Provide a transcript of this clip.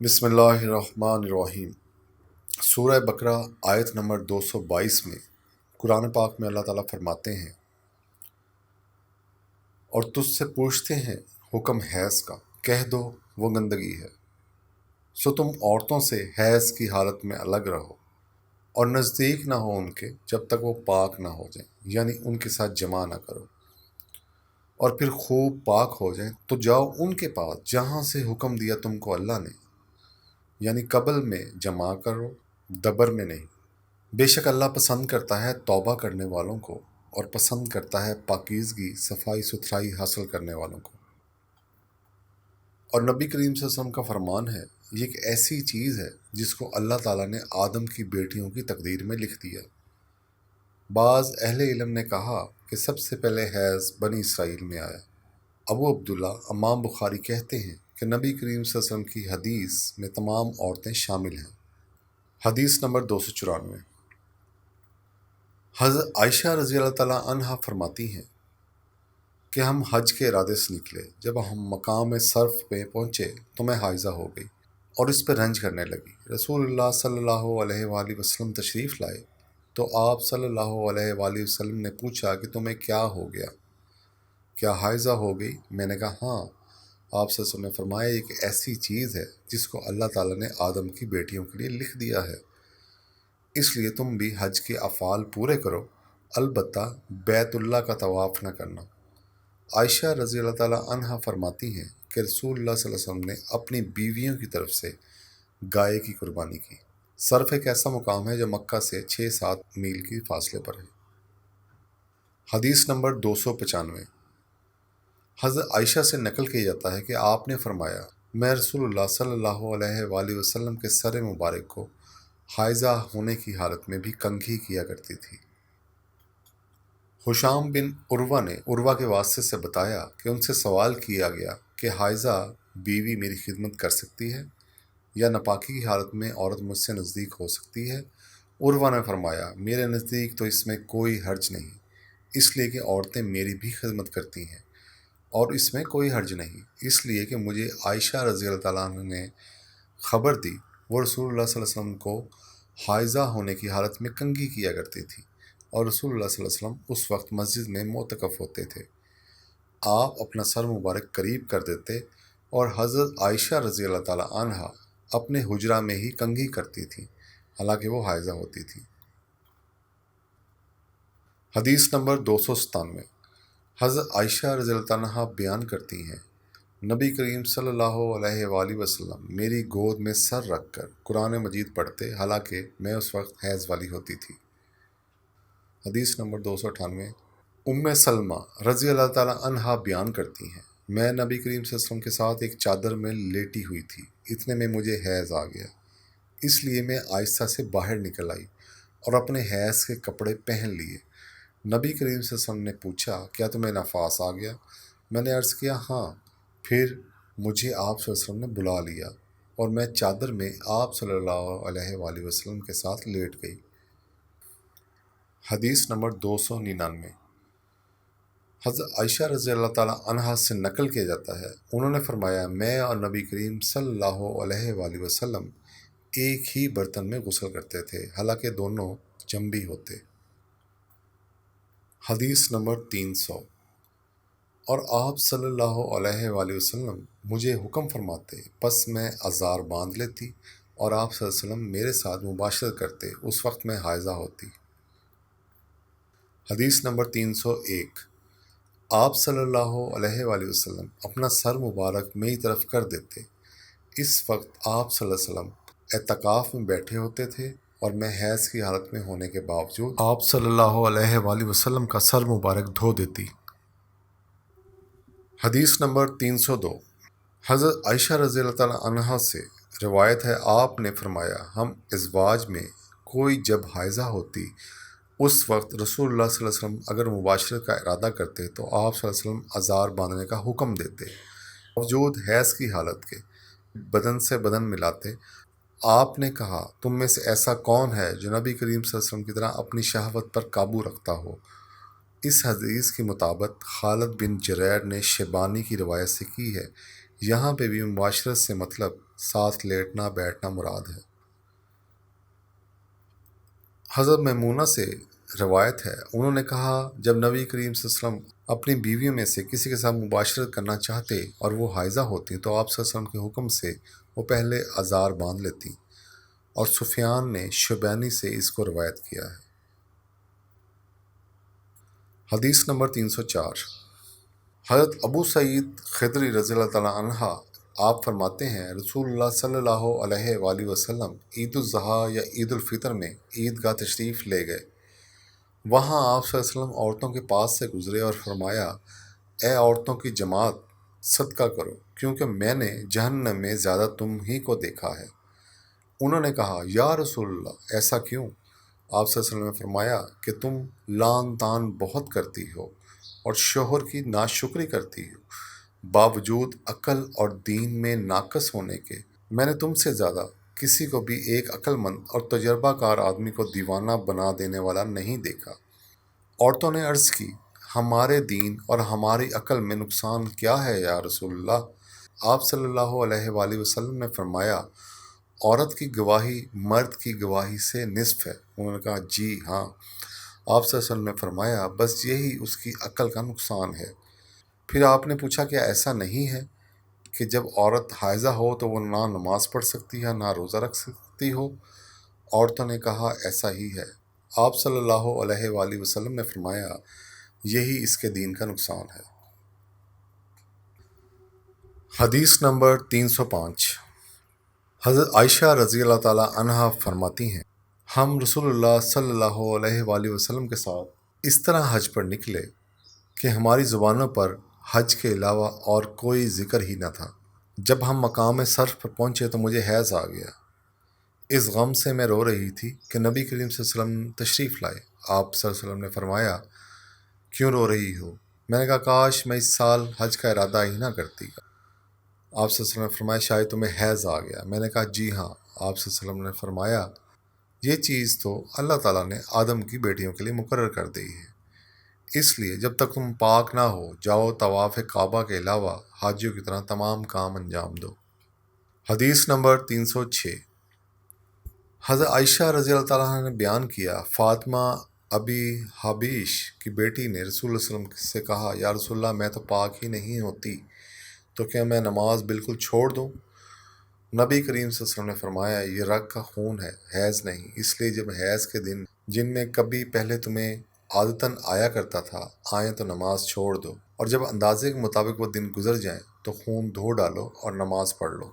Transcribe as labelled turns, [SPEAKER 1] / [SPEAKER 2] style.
[SPEAKER 1] بسم اللہ الرحمن الرحیم۔ سورہ بقرہ آیت نمبر 222 میں قرآن پاک میں اللہ تعالیٰ فرماتے ہیں، اور تجھ سے پوچھتے ہیں حکم حیض کا، کہہ دو وہ گندگی ہے، سو تم عورتوں سے حیض کی حالت میں الگ رہو اور نزدیک نہ ہو ان کے جب تک وہ پاک نہ ہو جائیں، یعنی ان کے ساتھ جمع نہ کرو، اور پھر خوب پاک ہو جائیں تو جاؤ ان کے پاس جہاں سے حکم دیا تم کو اللہ نے، یعنی قبل میں جمع کرو، دبر میں نہیں۔ بے شک اللہ پسند کرتا ہے توبہ کرنے والوں کو، اور پسند کرتا ہے پاکیزگی، صفائی ستھرائی حاصل کرنے والوں کو۔ اور نبی کریم صلی اللہ علیہ وسلم کا فرمان ہے، یہ ایک ایسی چیز ہے جس کو اللہ تعالیٰ نے آدم کی بیٹیوں کی تقدیر میں لکھ دیا۔ بعض اہل علم نے کہا کہ سب سے پہلے حیض بنی اسرائیل میں آیا۔ ابو عبداللہ امام بخاری کہتے ہیں کہ نبی کریم صلی اللہ علیہ وسلم کی حدیث میں تمام عورتیں شامل ہیں۔ حدیث نمبر 294۔ حضرت عائشہ رضی اللہ تعالیٰ عنہا فرماتی ہیں کہ ہم حج کے ارادے سے نکلے، جب ہم مقام صرف پہ پہنچے تو میں حائضہ ہو گئی اور اس پہ رنج کرنے لگی۔ رسول اللہ صلی اللہ علیہ وآلہ وسلم تشریف لائے تو آپ صلی اللہ علیہ وآلہ وسلم نے پوچھا کہ تمہیں کیا ہو گیا، کیا حائضہ ہو گئی؟ میں نے کہا ہاں۔ آپ صلی اللہ علیہ وسلم نے فرمایا، ایک ایسی چیز ہے جس کو اللہ تعالیٰ نے آدم کی بیٹیوں کے لیے لکھ دیا ہے، اس لیے تم بھی حج کے افعال پورے کرو، البتہ بیت اللہ کا طواف نہ کرنا۔ عائشہ رضی اللہ تعالیٰ عنہا فرماتی ہیں کہ رسول اللہ صلی اللہ علیہ وسلم نے اپنی بیویوں کی طرف سے گائے کی قربانی کی۔ صرف ایک ایسا مقام ہے جو مکہ سے 6-7 میل کی فاصلے پر ہے۔ حدیث نمبر 295۔ حضرت عائشہ سے نقل کیا جاتا ہے کہ آپ نے فرمایا، میں رسول اللہ صلی اللہ علیہ وآلہ وسلم کے سر مبارک کو حائضہ ہونے کی حالت میں بھی کنگھی کیا کرتی تھی۔ ہشام بن عروہ نے عروہ کے واسطے سے بتایا کہ ان سے سوال کیا گیا کہ حائضہ بیوی میری خدمت کر سکتی ہے، یا ناپاکی کی حالت میں عورت مجھ سے نزدیک ہو سکتی ہے؟ عروہ نے فرمایا، میرے نزدیک تو اس میں کوئی حرج نہیں، اس لیے کہ عورتیں میری بھی خدمت کرتی ہیں، اور اس میں کوئی حرج نہیں، اس لیے کہ مجھے عائشہ رضی اللہ تعالیٰ عنہ نے خبر دی، وہ رسول اللہ صلی اللہ علیہ وسلم کو حائضہ ہونے کی حالت میں کنگھی کیا کرتی تھی، اور رسول اللہ صلی اللہ علیہ وسلم اس وقت مسجد میں معتکف ہوتے تھے۔ آپ اپنا سر مبارک قریب کر دیتے اور حضرت عائشہ رضی اللہ تعالیٰ عنہا اپنے حجرہ میں ہی کنگھی کرتی تھیں، حالانکہ وہ حائضہ ہوتی تھی۔ حدیث نمبر 297۔ حضرت عائشہ رضی اللہ تعالیٰ عنہا بیان کرتی ہیں، نبی کریم صلی اللہ علیہ وآلہ وسلم میری گود میں سر رکھ کر قرآن مجید پڑھتے، حالانکہ میں اس وقت حیض والی ہوتی تھی۔ حدیث نمبر 298۔ ام سلمہ رضی اللہ تعالیٰ عنہا بیان کرتی ہیں، میں نبی کریم صلی اللہ علیہ وسلم کے ساتھ ایک چادر میں لیٹی ہوئی تھی، اتنے میں مجھے حیض آ گیا، اس لیے میں آہستہ سے باہر نکل آئی اور اپنے حیض کے کپڑے پہن لیے۔ نبی کریم صلی اللہ علیہ وسلم نے پوچھا، کیا تمہیں نفاس آ گیا؟ میں نے عرض کیا ہاں۔ پھر مجھے آپ صلی اللہ علیہ وسلم نے بلا لیا اور میں چادر میں آپ صلی اللہ علیہ وآلہ وسلم کے ساتھ لیٹ گئی۔ حدیث نمبر 299۔ حضرت عائشہ رضی اللہ تعالیٰ عنہا سے نقل کیا جاتا ہے، انہوں نے فرمایا، میں اور نبی کریم صلی اللہ علیہ وآلہ وسلم ایک ہی برتن میں غسل کرتے تھے، حالانکہ دونوں جنبی ہوتے۔ حدیث نمبر 300۔ اور آپ صلی اللہ علیہ وآلہ وسلم مجھے حکم فرماتے، پس میں ازار باندھ لیتی اور آپ صلی اللہ علیہ وسلم میرے ساتھ مباشرت کرتے، اس وقت میں حائضہ ہوتی۔ حدیث نمبر 301۔ آپ صلی اللہ علیہ وآلہ وسلم اپنا سر مبارک میری طرف کر دیتے، اس وقت آپ صلی اللہ علیہ وسلم اعتکاف میں بیٹھے ہوتے تھے، اور میں حیض کی حالت میں ہونے کے باوجود آپ صلی اللہ علیہ وآلہ وسلم کا سر مبارک دھو دیتی۔ حدیث نمبر 302۔ حضرت عائشہ رضی اللہ تعالیٰ عنہا سے روایت ہے، آپ نے فرمایا، ہم ازواج میں کوئی جب حائضہ ہوتی، اس وقت رسول اللہ صلی اللہ علیہ وسلم اگر مباشرت کا ارادہ کرتے تو آپ صلی اللہ علیہ وسلم ازار باندھنے کا حکم دیتے، باوجود حیض کی حالت کے بدن سے بدن ملاتے۔ آپ نے کہا، تم میں سے ایسا کون ہے جو نبی کریم صلی اللہ علیہ وسلم کی طرح اپنی شہوت پر قابو رکھتا ہو؟ اس حدیث کے مطابق خالد بن جریر نے شیبانی کی روایت سے کی ہے یہاں پہ بھی مباشرت سے مطلب ساتھ لیٹنا بیٹھنا مراد ہے۔ حضرت میمونہ سے روایت ہے، انہوں نے کہا جب نبی کریم صلی اللہ علیہ وسلم اپنی بیویوں میں سے کسی کے ساتھ مباشرت کرنا چاہتے اور وہ حائضہ ہوتی تو آپ صلی اللہ علیہ وسلم کے حکم سے وہ پہلے ازار باندھ لیتی، اور سفیان نے شبینی سے اس کو روایت کیا ہے۔ حدیث نمبر 304، حضرت ابو سعید خدری رضی اللہ تعالیٰ عنہ آپ فرماتے ہیں رسول اللہ صلی اللہ علیہ وآلہ وسلم عید الاضحیٰ یا عید الفطر میں عیدگاہ تشریف لے گئے۔ وہاں آپ صلی اللہ علیہ وسلم عورتوں کے پاس سے گزرے اور فرمایا، اے عورتوں کی جماعت، صدقہ کرو کیونکہ میں نے جہنم میں زیادہ تم ہی کو دیکھا ہے۔ انہوں نے کہا، یا رسول اللہ ایسا کیوں؟ آپ صلی اللہ علیہ وسلم نے فرمایا کہ تم لان تان بہت کرتی ہو اور شوہر کی ناشکری کرتی ہو، باوجود عقل اور دین میں ناقص ہونے کے میں نے تم سے زیادہ کسی کو بھی ایک عقل مند اور تجربہ کار آدمی کو دیوانہ بنا دینے والا نہیں دیکھا۔ عورتوں نے عرض کی، ہمارے دین اور ہماری عقل میں نقصان کیا ہے یا رسول اللہ؟ آپ صلی اللہ علیہ وآلہ وسلم نے فرمایا، عورت کی گواہی مرد کی گواہی سے نصف ہے۔ انہوں نے کہا، جی ہاں۔ آپ صلی اللہ علیہ وسلم نے فرمایا، بس یہی اس کی عقل کا نقصان ہے۔ پھر آپ نے پوچھا، کیا ایسا نہیں ہے کہ جب عورت حائضہ ہو تو وہ نہ نماز پڑھ سکتی ہے نہ روزہ رکھ سکتی ہو؟ عورتوں نے کہا، ایسا ہی ہے۔ آپ صلی اللہ علیہ وآلہ وسلم نے فرمایا، یہی اس کے دین کا نقصان ہے۔ حدیث نمبر 305، حضرت عائشہ رضی اللہ تعالیٰ عنہا فرماتی ہیں، ہم رسول اللہ صلی اللہ علیہ وآلہ وسلم کے ساتھ اس طرح حج پر نکلے کہ ہماری زبانوں پر حج کے علاوہ اور کوئی ذکر ہی نہ تھا۔ جب ہم مقام صرف پر پہنچے تو مجھے حیض آ گیا۔ اس غم سے میں رو رہی تھی کہ نبی کریم صلی اللہ علیہ وسلم تشریف لائے۔ آپ صلی اللہ علیہ وسلم نے فرمایا، کیوں رو رہی ہو؟ میں نے کہا، کاش میں اس سال حج کا ارادہ ہی نہ کرتی۔ آپ صلی اللہ علیہ وسلم نے فرمایا، شاید تمہیں حیض آ گیا۔ میں نے کہا، جی ہاں۔ آپ صلی اللہ علیہ وسلم نے فرمایا، یہ چیز تو اللہ تعالیٰ نے آدم کی بیٹیوں کے لیے مقرر کر دی ہے، اس لیے جب تک تم پاک نہ ہو جاؤ طواف کعبہ کے علاوہ حاجیوں کی طرح تمام کام انجام دو۔ حدیث نمبر 306، حضرت عائشہ رضی اللہ تعالیٰ عنہ نے بیان کیا، فاطمہ ابی حبیش کی بیٹی نے رسول اللہ صلی اللہ علیہ وسلم سے کہا، یا رسول اللہ میں تو پاک ہی نہیں ہوتی، تو کیا میں نماز بالکل چھوڑ دوں؟ نبی کریم صلی اللہ علیہ وسلم نے فرمایا، یہ رگ کا خون ہے، حیض نہیں، اس لیے جب حیض کے دن جن میں کبھی پہلے تمہیں عادتاً آیا کرتا تھا آئیں تو نماز چھوڑ دو، اور جب اندازے کے مطابق وہ دن گزر جائیں تو خون دھو ڈالو اور نماز پڑھ لو۔